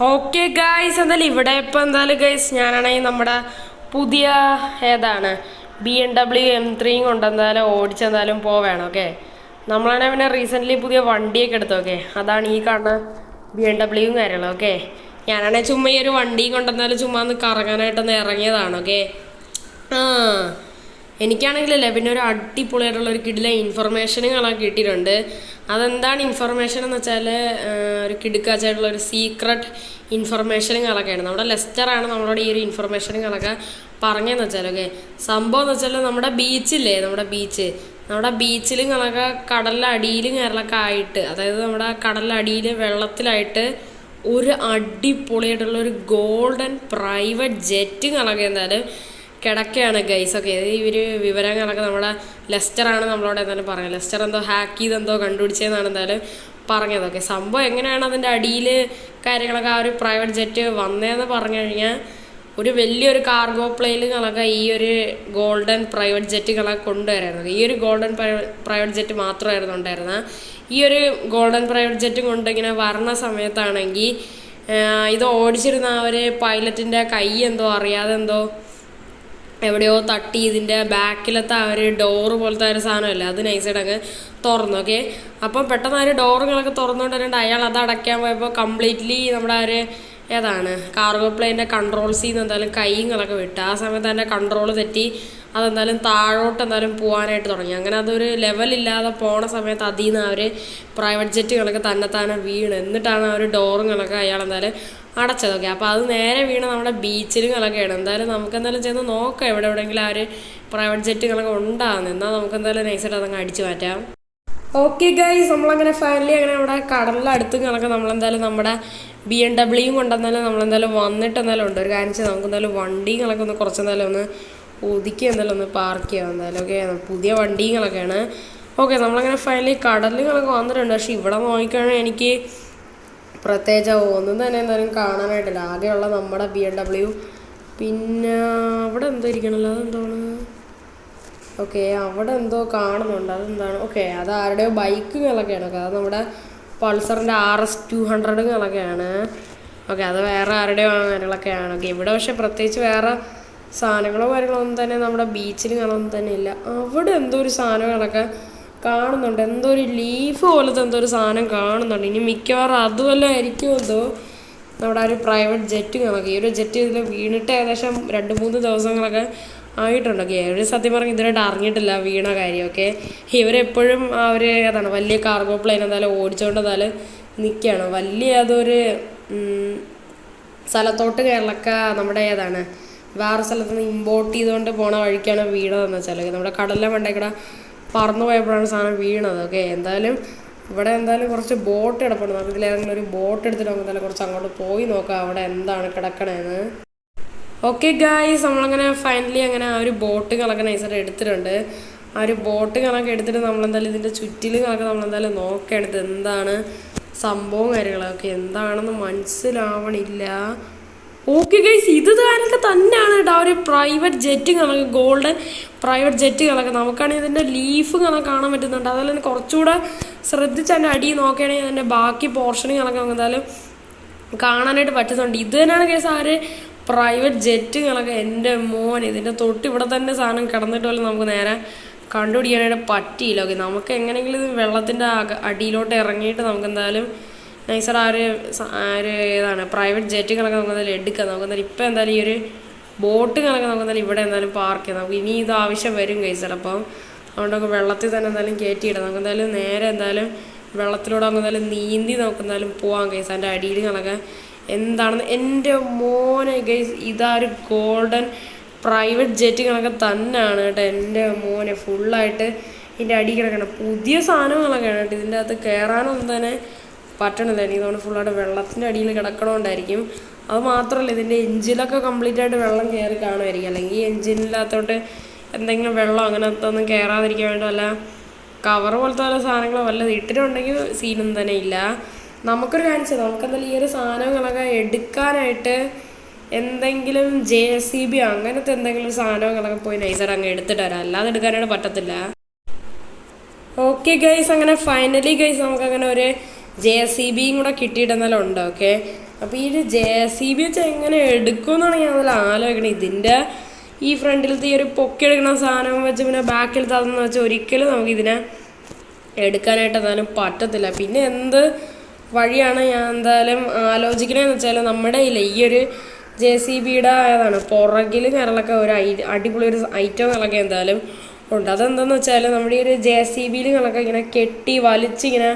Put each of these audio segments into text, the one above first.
Okay guys, എന്തായാലും ഇവിടെ ഇപ്പം എന്തായാലും ഗൈസ് ഞാനാണെങ്കിൽ നമ്മുടെ പുതിയ ഏതാണ് BMW M3 കൊണ്ട് എന്തായാലും ഓടിച്ചെന്തായാലും പോവേണം. ഓക്കെ, നമ്മളാണെങ്കിൽ പിന്നെ റീസെൻ്റ്ലി പുതിയ വണ്ടിയൊക്കെ എടുത്തു. ഓക്കെ, അതാണ് ഈ കാണുന്ന BMW കാര്യങ്ങളും. ഓക്കെ, ഞാനാണെങ്കിൽ ചുമ്മാ ഈ ഒരു വണ്ടിയും കൊണ്ടെന്നാലും ചുമ്മാ ഒന്ന് കറങ്ങാനായിട്ടൊന്ന് ഇറങ്ങിയതാണ്. ഓക്കെ, ആ എനിക്കാണെങ്കിലല്ലേ പിന്നെ ഒരു അടിപൊളിയായിട്ടുള്ള ഒരു കിടില ഇൻഫർമേഷനുകളൊക്കെ കിട്ടിയിട്ടുണ്ട്. അതെന്താണ് ഇൻഫർമേഷൻ എന്ന് വെച്ചാൽ ഒരു കിടുക്കാച്ചായിട്ടുള്ള ഒരു സീക്രട്ട് ഇൻഫർമേഷനുകളൊക്കെയാണ്. നമ്മുടെ ലെസ്റ്ററാണ് നമ്മളോട് ഈ ഒരു ഇൻഫർമേഷനുകളൊക്കെ പറഞ്ഞതെന്ന് വെച്ചാൽ. ഓക്കെ, സംഭവം എന്ന് വെച്ചാൽ നമ്മുടെ ബീച്ചില്ലേ, നമ്മുടെ ബീച്ചിലും കണക്കെ കടലിലടിയിലും കയറലൊക്കെ ആയിട്ട്, അതായത് നമ്മുടെ കടലിലടിയിൽ വെള്ളത്തിലായിട്ട് ഒരു അടിപൊളിയായിട്ടുള്ള ഒരു ഗോൾഡൻ പ്രൈവറ്റ് ജെറ്റ് കണക്കെ എന്തായാലും കിടക്കുകയാണ് ഗൈസ്. ഒക്കെ ഇവർ വിവരങ്ങളൊക്കെ നമ്മുടെ ലെസ്റ്ററാണ് നമ്മളോട് എന്തായാലും പറഞ്ഞത്. ലെസ്റ്റർ എന്തോ ഹാക്ക് ചെയ്തെന്തോ കണ്ടുപിടിച്ചതെന്നാണ് എന്തായാലും പറഞ്ഞതൊക്കെ. സംഭവം എങ്ങനെയാണ് അതിൻ്റെ അടിയിൽ കാര്യങ്ങളൊക്കെ ആ ഒരു പ്രൈവറ്റ് ജെറ്റ് വന്നതെന്ന് പറഞ്ഞു കഴിഞ്ഞാൽ ഒരു വലിയൊരു കാർഗോ പ്ലെയിനുകളൊക്കെ ഈ ഒരു ഗോൾഡൻ പ്രൈവറ്റ് ജെറ്റുകളൊക്കെ കൊണ്ടുവരായിരുന്നു. ഈ ഒരു ഗോൾഡൻ പ്രൈവറ്റ് ജെറ്റ് മാത്രമായിരുന്നു ഉണ്ടായിരുന്നത്. ഈ ഒരു ഗോൾഡൻ പ്രൈവറ്റ് ജെറ്റ് കൊണ്ട് ഇങ്ങനെ വരണ സമയത്താണെങ്കിൽ ഇത് ഓടിച്ചിരുന്ന ആ ഒരു പൈലറ്റിൻ്റെ കൈ എന്തോ അറിയാതെ എന്തോ എവിടെയോ തട്ടി ഇതിൻ്റെ ബാക്കിലത്തെ ആ ഒരു ഡോറ് പോലത്തെ ഒരു സാധനമല്ല, അത് നൈസായിട്ട് അങ്ങ് തുറന്നു. ഓക്കെ, അപ്പം പെട്ടെന്ന് ആ ഒരു ഡോറുകളൊക്കെ തുറന്നുകൊണ്ടിരുന്നുണ്ട്. അയാൾ അത് അടയ്ക്കാൻ പോയപ്പോൾ കംപ്ലീറ്റ്ലി നമ്മുടെ ആ ഒരു ഏതാണ് കാർഗോ പ്ലെയിൻ്റെ കൺട്രോൾസിൽ നിന്ന് എന്തായാലും കൈകളൊക്കെ വിട്ട്. ആ സമയത്ത് അതിൻ്റെ കൺട്രോൾ തെറ്റി അതെന്തായാലും താഴോട്ട് എന്തായാലും പോകാനായിട്ട് തുടങ്ങി. അങ്ങനെ അതൊരു ലെവലില്ലാതെ പോണ സമയത്ത് അതിൽ നിന്ന് ആ ഒരു പ്രൈവറ്റ് ജെറ്റുകളൊക്കെ തന്നെത്താനെ വീണ്. എന്നിട്ടാണ് ആ ഒരു ഡോറുകളൊക്കെ അയാൾ എന്തായാലും അടച്ചതൊക്കെ. അപ്പോൾ അത് നേരെ വീണ് നമ്മുടെ ബീച്ചിലുകളൊക്കെയാണ്. എന്തായാലും നമുക്ക് എന്തായാലും ചെന്ന് നോക്കാം എവിടെയെങ്കിലും ആ ഒരു പ്രൈവറ്റ് ജെറ്റുകളൊക്കെ ഉണ്ടാകുന്നത്. എന്നാൽ നമുക്ക് എന്തായാലും നൈസായിട്ട് അതങ്ങ് അടിച്ചു മാറ്റാം. ഓക്കെ ഗൈസ്, നമ്മളങ്ങനെ ഫൈനലി അങ്ങനെ നമ്മുടെ കടലിലടുത്ത് കണക്കെ നമ്മളെന്തായാലും നമ്മുടെ BMW കൊണ്ടെന്നാലും നമ്മളെന്തായാലും വന്നിട്ട് എന്തായാലും ഉണ്ട്. ഒരു കാര്യം വെച്ചാൽ നമുക്ക് എന്തായാലും വണ്ടികളൊക്കെ ഒന്ന് കുറച്ചെന്തായാലും ഒന്ന് ഒതുക്കി എന്തായാലും ഒന്ന് പാർക്ക് ചെയ്യാം എന്തായാലും. ഓക്കെ, പുതിയ വണ്ടികളൊക്കെയാണ്. ഓക്കെ, നമ്മളങ്ങനെ ഫൈനലി കടലുകളൊക്കെ വന്നിട്ടുണ്ട്. പക്ഷെ ഇവിടെ നോക്കിക്കഴിഞ്ഞാൽ എനിക്ക് പ്രത്യേകിച്ച് ഒന്നും തന്നെ എന്തായാലും കാണാനായിട്ടില്ല. ആകെയുള്ള നമ്മുടെ BMW, പിന്നെ അവിടെ എന്തോ ഇരിക്കണല്ലോ, അതെന്താണ്? ഓക്കെ, അവിടെ എന്തോ കാണുന്നുണ്ട്, അതെന്താണ്? ഓക്കെ, അത് ആരുടെയോ ബൈക്കുകളൊക്കെയാണ്. ഓക്കെ, അത് നമ്മുടെ പൾസറിൻ്റെ RS200കളൊക്കെയാണ്. ഓക്കെ, അത് വേറെ ആരുടെയോ കാര്യങ്ങളൊക്കെയാണ്. ഓക്കെ, ഇവിടെ പക്ഷെ പ്രത്യേകിച്ച് വേറെ സാധനങ്ങളോ കാര്യങ്ങളോ ഒന്നും തന്നെ നമ്മുടെ ബീച്ചിൽ കാണാനൊന്നും തന്നെ ഇല്ല. അവിടെ എന്തോ ഒരു സാധനങ്ങളൊക്കെ കാണുന്നുണ്ട്, എന്തോ ഒരു ലീഫ് പോലത്തെ എന്തോ ഒരു സാധനം കാണുന്നുണ്ട്. ഇനി മിക്കവാറും അതുമല്ലോ ആയിരിക്കും എന്തോ നമ്മുടെ ആ ഒരു പ്രൈവറ്റ് ജെറ്റ് കണക്ക്. ഈ ഒരു ജെറ്റ് ഇതിൽ വീണിട്ട് ഏകദേശം 2-3 ദിവസങ്ങളൊക്കെ ആയിട്ടുണ്ടൊക്കെ. ഒരു സത്യം പറഞ്ഞ് ഇതിനായിട്ട് അറിഞ്ഞിട്ടില്ല വീണ കാര്യമൊക്കെ. ഇവരെപ്പോഴും അവർ ഏതാണ് വലിയ കാർഗോ പ്ലെയിൻ എന്തായാലും ഓടിച്ചുകൊണ്ട് എന്തായാലും നിൽക്കുകയാണ്. വലിയ അതൊരു സ്ഥലത്തോട്ട് കേരളക്ക നമ്മുടെ ഏതാണ് വേറെ സ്ഥലത്ത് നിന്ന് ഇമ്പോർട്ട് ചെയ്തുകൊണ്ട് പോണ വഴിക്കാണ് വീണതെന്ന് വെച്ചാൽ. നമ്മുടെ കടലിലെ മണ്ടേക്കൂടെ പറന്നു പോയപ്പോഴാണ് സാധനം വീണത്. ഓക്കെ, എന്തായാലും ഇവിടെ എന്തായാലും കുറച്ച് ബോട്ട് കിടപ്പുണ്ട്. നമുക്ക് ഇതിലേതെങ്കിലും ഒരു ബോട്ട് എടുത്തിട്ട് നമുക്ക് എന്തായാലും കുറച്ച് അങ്ങോട്ട് പോയി നോക്കാം അവിടെ എന്താണ് കിടക്കണേന്ന്. ഓക്കെ ഗായ്സ്, നമ്മളങ്ങനെ ഫൈനലി അങ്ങനെ ആ ഒരു ബോട്ടുകളൊക്കെ നൈസായിട്ട് എടുത്തിട്ടുണ്ട്. ആ ഒരു ബോട്ടുകളൊക്കെ എടുത്തിട്ട് നമ്മളെന്തായാലും ഇതിൻ്റെ ചുറ്റിലുകളൊക്കെ നമ്മളെന്തായാലും നോക്കിയെടുത്ത് എന്താണ് സംഭവം കാര്യങ്ങളൊക്കെ എന്താണെന്ന് മനസ്സിലാവണില്ല. ഓക്കെ ഗൈസ്, ഇത് കാനൊക്കെ തന്നെയാണ് കേട്ടോ ആ ഒരു പ്രൈവറ്റ് ജെറ്റ് കണക്ക്, ഗോൾഡൻ പ്രൈവറ്റ് ജെറ്റുകളൊക്കെ. നമുക്കാണെങ്കിൽ ഇതിൻ്റെ ലീഫ് കണക്ക് കാണാൻ പറ്റുന്നുണ്ട്. അതുപോലെ തന്നെ കുറച്ചുകൂടെ ശ്രദ്ധിച്ച് അതിൻ്റെ അടി നോക്കുകയാണെങ്കിൽ അതിൻ്റെ ബാക്കി പോർഷനുകളൊക്കെ നമുക്ക് എന്തായാലും കാണാനായിട്ട് പറ്റുന്നുണ്ട്. ഇത് തന്നെയാണ് കേസ് ആ ഒരു പ്രൈവറ്റ് ജെറ്റുകളൊക്കെ. എൻ്റെ മോൻ, ഇതിൻ്റെ തൊട്ട് ഇവിടെ തന്നെ സാധനം കിടന്നിട്ട് പോലും നമുക്ക് നേരെ കണ്ടുപിടിക്കാനായിട്ട് പറ്റിയില്ല. ഓക്കെ, നമുക്ക് എങ്ങനെയെങ്കിലും ഇത് വെള്ളത്തിൻ്റെ അടിയിലോട്ട് ഇറങ്ങിയിട്ട് നമുക്ക് എന്തായാലും നൈസർ ആ ഒരു ഏതാണ് പ്രൈവറ്റ് ജെറ്റുകളൊക്കെ നമുക്ക് എന്തായാലും എടുക്കാം. നമുക്ക് എന്തായാലും ഇപ്പം എന്തായാലും ഈ ഒരു ബോട്ടുകളൊക്കെ നമുക്ക് എന്തായാലും ഇവിടെ എന്തായാലും പാർക്ക് ചെയ്യാം. നമുക്ക് ഇനി ഇത് ആവശ്യം വരും കൈസർ. അപ്പം അതുകൊണ്ടൊക്കെ വെള്ളത്തിൽ തന്നെ എന്തായാലും കയറ്റിയിടാം. നമുക്ക് എന്തായാലും നേരെ എന്തായാലും വെള്ളത്തിലൂടെ നമുക്ക് എന്തായാലും നീന്തി നമുക്ക് എന്തായാലും പോവാം കൈസ്. അതിൻ്റെ അടിയിലുകളൊക്കെ എന്താണെന്ന് എൻ്റെ മോനെ ഗൈസ്, ഇതാ ഒരു ഗോൾഡൻ പ്രൈവറ്റ് ജെറ്റുകളൊക്കെ തന്നെയാണ് കേട്ടോ. എൻ്റെ മോനെ ഫുള്ളായിട്ട് ഇതിൻ്റെ അടി കിടക്കണം. പുതിയ സാധനങ്ങളൊക്കെയാണ് കേട്ടോ. ഇതിൻ്റെ അകത്ത് കയറാനൊന്നും തന്നെ പറ്റണില്ല. എനിക്ക് തോന്നുന്നു ഫുള്ളായിട്ട് വെള്ളത്തിൻ്റെ അടിയിൽ കിടക്കണോണ്ടായിരിക്കും. അത് മാത്രമല്ല ഇതിൻ്റെ എഞ്ചിനൊക്കെ കംപ്ലീറ്റ് ആയിട്ട് വെള്ളം കയറി കാണുമായിരിക്കും. അല്ലെങ്കിൽ എഞ്ചിനില്ലാത്തോട്ട് എന്തെങ്കിലും വെള്ളം അങ്ങനത്തെ ഒന്നും കയറാതിരിക്കാൻ വേണ്ടി വല്ല കവർ പോലത്തെ വല്ല സാധനങ്ങളോ വല്ലത് ഇട്ടിട്ടുണ്ടെങ്കിൽ സീനൊന്നും തന്നെ ഇല്ല. നമുക്കൊരു കാണിച്ചു നമുക്കെന്തായാലും ഈ ഒരു സാധനങ്ങളൊക്കെ എടുക്കാനായിട്ട് എന്തെങ്കിലും JCB അങ്ങനത്തെ എന്തെങ്കിലും സാധനങ്ങളൊക്കെ പോയി നൈസായിട്ട് അങ്ങ് എടുത്തിട്ട് വരാം. അല്ലാതെ എടുക്കാനായിട്ട് പറ്റത്തില്ല. ഓക്കെ ഗൈസ്, അങ്ങനെ ഫൈനലി ഗൈസ് നമുക്ക് അങ്ങനെ ഒരു JCBയും കൂടെ കിട്ടിയിട്ടെന്നാലും ഉണ്ട്. ഓക്കെ, അപ്പോൾ ഈ ഒരു JCB വെച്ച് എങ്ങനെ എടുക്കുമെന്നാണ് ഞാൻ അതിൽ ആലോചിക്കണത്. ഇതിൻ്റെ ഈ ഫ്രണ്ടിലത്തെ ഈ ഒരു പൊക്കിയെടുക്കുന്ന സാധനം വെച്ച് പിന്നെ ബാക്കിലത്തെ അതെന്ന് വെച്ചാൽ ഒരിക്കലും നമുക്കിതിനെ എടുക്കാനായിട്ട് എന്തായാലും പറ്റത്തില്ല. പിന്നെ എന്ത് വഴിയാണ് ഞാൻ എന്തായാലും ആലോചിക്കണതെന്ന് വെച്ചാൽ നമ്മുടെ ഈ ഒരു JCBയുടെ ഏതാണ് പുറകിൽ കയറലൊക്കെ ഒരു അടിപൊളി ഒരു ഐറ്റങ്ങളൊക്കെ എന്തായാലും ഉണ്ട്. അതെന്താണെന്ന് വെച്ചാൽ നമ്മുടെ ഈ ഒരു JCBയിൽ കണക്കെ ഇങ്ങനെ കെട്ടി വലിച്ചിങ്ങനെ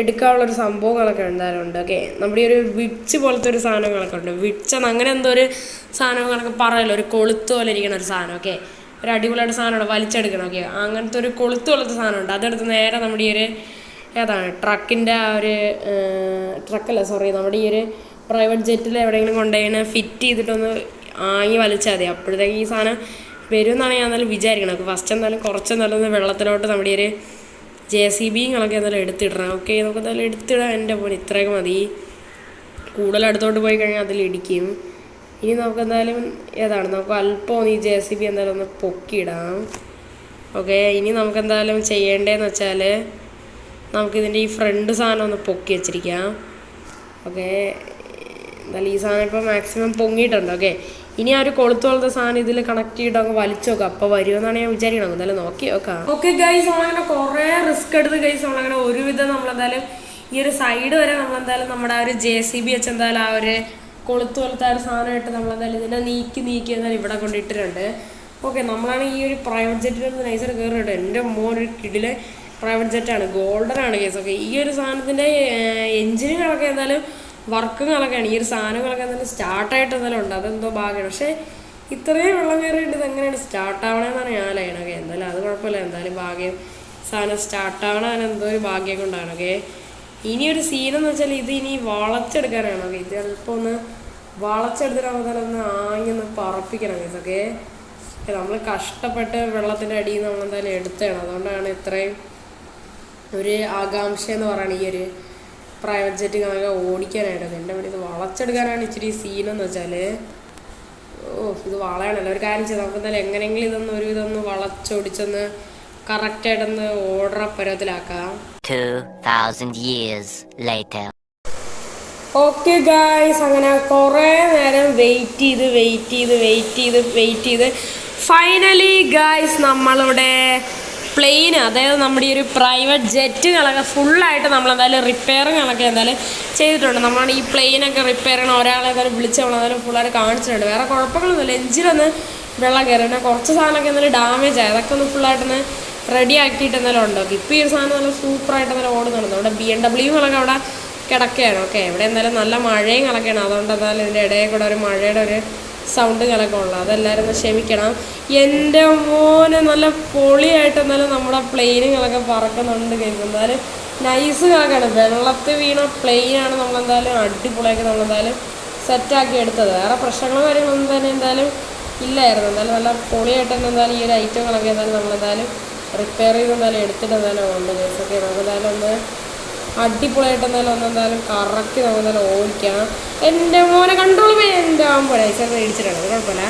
എടുക്കാനുള്ളൊരു സംഭവങ്ങളൊക്കെ എന്തായാലും ഉണ്ട്. ഓക്കെ, നമ്മുടെ ഈ ഒരു വിച്ച് പോലത്തെ ഒരു സാധനങ്ങളൊക്കെ ഉണ്ട്. വിച്ചെന്ന് അങ്ങനെ എന്തോ ഒരു സാധനങ്ങളൊക്കെ പറയല്ലോ, ഒരു കൊളുത്ത് പോലെ ഇരിക്കണ ഒരു സാധനം. ഓക്കെ, ഒരു അടിപൊളിയായിട്ട് സാധനമാണ് വലിച്ചെടുക്കണം. ഓക്കെ, അങ്ങനത്തെ ഒരു കൊളുത്ത് പോലത്തെ സാധനമുണ്ട്. അതെടുത്ത് നേരെ നമ്മുടെ ഈ ഒരു ഏതാണ് ട്രക്കിൻ്റെ ആ ഒരു ട്രക്കല്ല സോറി നമ്മുടെ ഈ ഒരു പ്രൈവറ്റ് ജെറ്റിൽ എവിടെയെങ്കിലും കൊണ്ടുപോയി ഫിറ്റ് ചെയ്തിട്ടൊന്ന് ആങ്ങി വലിച്ചാൽ മതി. അപ്പോഴത്തേക്ക് ഈ സാധനം വരുമെന്നാണ് ഞാൻ എന്തായാലും വിചാരിക്കണം. ഫസ്റ്റ് എന്തായാലും കുറച്ചെന്തായാലും ഒന്ന് വെള്ളത്തിലോട്ട് നമ്മുടെ ഒരു JCBങ്ങളൊക്കെ എന്തായാലും എടുത്തിടണം. ഓക്കെ, നമുക്ക് എന്തായാലും എടുത്തിടാം. എൻ്റെ പോലെ ഇത്രയൊക്കെ മതി. കൂടുതൽ അടുത്തോട്ട് പോയി കഴിഞ്ഞാൽ അതിലിടിക്കും. ഇനി നമുക്ക് എന്തായാലും ഏതാണ് നമുക്ക് അല്പം ഈ JCB എന്തായാലും ഒന്ന് പൊക്കിയിടാം. ഓക്കെ, ഇനി നമുക്ക് എന്തായാലും ചെയ്യേണ്ടതെന്ന് വെച്ചാൽ നമുക്കിതിൻ്റെ ഈ ഫ്രണ്ട് സാധനം ഒന്ന് പൊക്കി വെച്ചിരിക്കാം. ഓക്കെ, എന്തായാലും ഈ സാധനം ഇപ്പോൾ മാക്സിമം പൊങ്ങിയിട്ടുണ്ട്. ഓക്കെ, ഇനി ആ ഒരു കൊളുത്ത് പോലത്തെ സാധനം ഇതിൽ കണക്ട് ചെയ്തിട്ട് അങ്ങ് വലിച്ചു നോക്കാം. അപ്പോൾ വരുമെന്നാണ് ഞാൻ വിചാരിക്കണം. എന്തായാലും നോക്കി നോക്കാം. ഓക്കെ ഗൈസ്, നമ്മളങ്ങനെ കുറേ റിസ്ക് എടുത്ത് ഗൈസ് നമ്മളങ്ങനെ ഒരുവിധം നമ്മളെന്തായാലും ഈ ഒരു സൈഡ് വരെ നമ്മളെന്തായാലും നമ്മുടെ ആ ഒരു JCB വെച്ച് എന്തായാലും ആ ഒരു കൊളുത്ത് പോലത്തെ ആ ഒരു സാധനം ഇട്ട് നമ്മളെന്തായാലും ഇതിനെ നീക്കി എന്തായാലും ഇവിടെ കൊണ്ടിട്ടിട്ടുണ്ട്. ഓക്കെ, നമ്മളാണ് ഈ ഒരു പ്രൈവറ്റ് ജെറ്റിൽ നൈസായിട്ട് കയറിയിട്ട് എൻ്റെ ഒരു കിടിലെ പ്രൈവറ്റ് ജെറ്റാണ്, ഗോൾഡൻ ആണ് കേസ്. ഓക്കെ, ഈ ഒരു സാധനത്തിൻ്റെ എഞ്ചിനുകളൊക്കെ എന്തായാലും വർക്കുകളൊക്കെയാണ്. ഈ ഒരു സാധനങ്ങളൊക്കെ എന്തായാലും സ്റ്റാർട്ടായിട്ട് എന്തായാലും ഉണ്ട്. അതെന്തോ ഭാഗ്യമാണ്. പക്ഷേ ഇത്രയും വെള്ളം കയറിയിട്ട് ഇതെങ്ങനെയാണ് സ്റ്റാർട്ടാവണമെന്നാണ് ഞാൻ ആലോചിക്കണത്. എന്തായാലും അത് കുഴപ്പമില്ല, എന്തായാലും ഭാഗ്യം സാധനം സ്റ്റാർട്ടാവണം എന്തോ ഒരു ഭാഗ്യം കൊണ്ടാണ്. ഓക്കെ, ഇനിയൊരു സീനെന്ന് വെച്ചാൽ ഇത് ഇനി വളച്ചെടുക്കാനാണ്. ഓക്കെ, ഇത് ചിലപ്പോൾ ഒന്ന് വളച്ചെടുത്തിട്ടാകുമ്പോൾ ഒന്ന് ആഞ്ഞൊന്ന് പറപ്പിക്കണം കേസ്. ഓക്കെ, നമ്മൾ കഷ്ടപ്പെട്ട് വെള്ളത്തിൻ്റെ അടിയിൽ നിന്ന് നമ്മളെന്തായാലും എടുത്തതാണ്. അതുകൊണ്ടാണ് ഇത്രയും ഒരു ആകാംക്ഷ എന്ന് പറയുന്നത് ഈ ഒരു പ്രൈവറ്റ് ജെറ്റ് കണക്കെ ഓടിക്കാനായിട്ട്. എൻ്റെ ഇവിടെ ഇത് വളച്ചെടുക്കാനാണ് ഇച്ചിരി സീനെന്ന് വെച്ചാൽ. ഇത് വളയാണല്ലോ. ഒരു കാര്യം ചെയ്ത് നമുക്ക് എന്തായാലും എങ്ങനെയെങ്കിലും ഇതൊന്ന് വളച്ചൊടിച്ചൊന്ന് കറക്റ്റായിട്ടൊന്ന് ഓർഡർ പരുവത്തിലാക്കാം. 2000 years later. ഓക്കെ ഗായ്സ്, അങ്ങനെ കുറേ നേരം വെയിറ്റ് ചെയ്ത് ഫൈനലി ഗായ്സ് നമ്മളുടെ പ്ലെയിന്, അതായത് നമ്മുടെ ഈ ഒരു പ്രൈവറ്റ് ജെറ്റുകളൊക്കെ ഫുള്ളായിട്ട് നമ്മളെന്തായാലും റിപ്പയറിങ്ങളൊക്കെ എന്തായാലും ചെയ്തിട്ടുണ്ട്. നമ്മളാണ് ഈ പ്ലെയിനൊക്കെ റിപ്പയർ ചെയ്യണം ഒരാളെ എന്തായാലും വിളിച്ച് നമ്മളെന്തായാലും ഫുള്ളായിട്ട് കാണിച്ചിട്ടുണ്ട്. വേറെ കുഴപ്പങ്ങളൊന്നുമില്ല. എഞ്ചിനൊന്ന് വെള്ളം കയറി, പിന്നെ കുറച്ച് സാധനമൊക്കെ എന്തായാലും ഡാമേജ് ആയി. അതൊക്കെ ഒന്ന് ഫുള്ളായിട്ടൊന്ന് റെഡി ആക്കിയിട്ട് എന്തായാലും ഉണ്ടാക്കും. ഇപ്പോൾ ഈ ഒരു സാധനം നല്ല സൂപ്പറായിട്ട് എന്തായാലും ഓടുന്നുണ്ട്. നമ്മുടെ BMW അവിടെ കിടക്കുകയാണ്. ഓക്കെ, ഇവിടെ എന്തായാലും നല്ല മഴയും കളക്കുകയാണ്. അതുകൊണ്ട് എന്തായാലും ഇതിൻ്റെ ഇടയിൽ കൂടെ ഒരു മഴയുടെ ഒരു സൗണ്ട് കലക്കം ഉള്ളത്, അതെല്ലാവരും ഒന്ന് ക്ഷമിക്കണം. എൻ്റെ മോനെ നല്ല പൊളിയായിട്ട് എന്നാലും നമ്മുടെ പ്ലെയിനുകളൊക്കെ പറക്കുന്നുണ്ട്. കേൾക്കുന്നാലും നൈസ് കണക്കാണ്. വെള്ളത്തിൽ വീണ പ്ലെയിനാണ് നമ്മളെന്തായാലും അടിപൊളിയാക്കി നമ്മളെന്തായാലും സെറ്റാക്കി എടുത്തത്. വേറെ പ്രശ്നങ്ങളോ കാര്യങ്ങളൊന്നും തന്നെ എന്തായാലും ഇല്ലായിരുന്നു. എന്തായാലും നല്ല പൊളിയായിട്ട് തന്നെ എന്തായാലും ഈ ഒരു ഐറ്റങ്ങളൊക്കെ എന്തായാലും നമ്മളെന്തായാലും റിപ്പയർ ചെയ്ത് എന്തായാലും എടുത്തിട്ട് എന്തായാലും ഉണ്ട് കേസൊക്കെ. നമുക്ക് എന്തായാലും ഒന്ന് അടിപൊളിയായിട്ട് എന്തായാലും കറക്കി നമുക്ക് എന്തായാലും ഓടിക്കാം. എൻ്റെ മോനെ കൺട്രോൾ ചെയ്യാൻ എൻ്റെ ആകുമ്പോൾ നൈസായിട്ട് ഇടിച്ചിട്ടാണ്, കുഴപ്പമില്ല.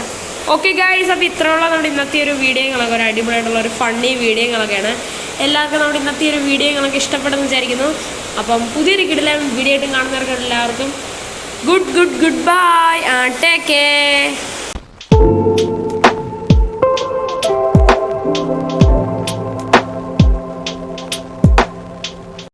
ഓക്കെ ഗൈസ്, അപ്പോൾ ഇത്രയുള്ള നമ്മുടെ ഇന്നത്തെ ഒരു വീഡിയോകളൊക്കെ ഒരു അടിപൊളിയായിട്ടുള്ള ഒരു ഫണ്ണി വീഡിയോകളൊക്കെയാണ്. എല്ലാവർക്കും നമ്മുടെ ഇന്നത്തെ ഒരു വീഡിയോകളൊക്കെ ഇഷ്ടപ്പെട്ടെന്ന് വിചാരിക്കുന്നു. അപ്പം പുതിയൊരു കിടിലൻ വീഡിയോ ആയിട്ട് കാണുന്നവർക്ക് എല്ലാവർക്കും good bye and take care.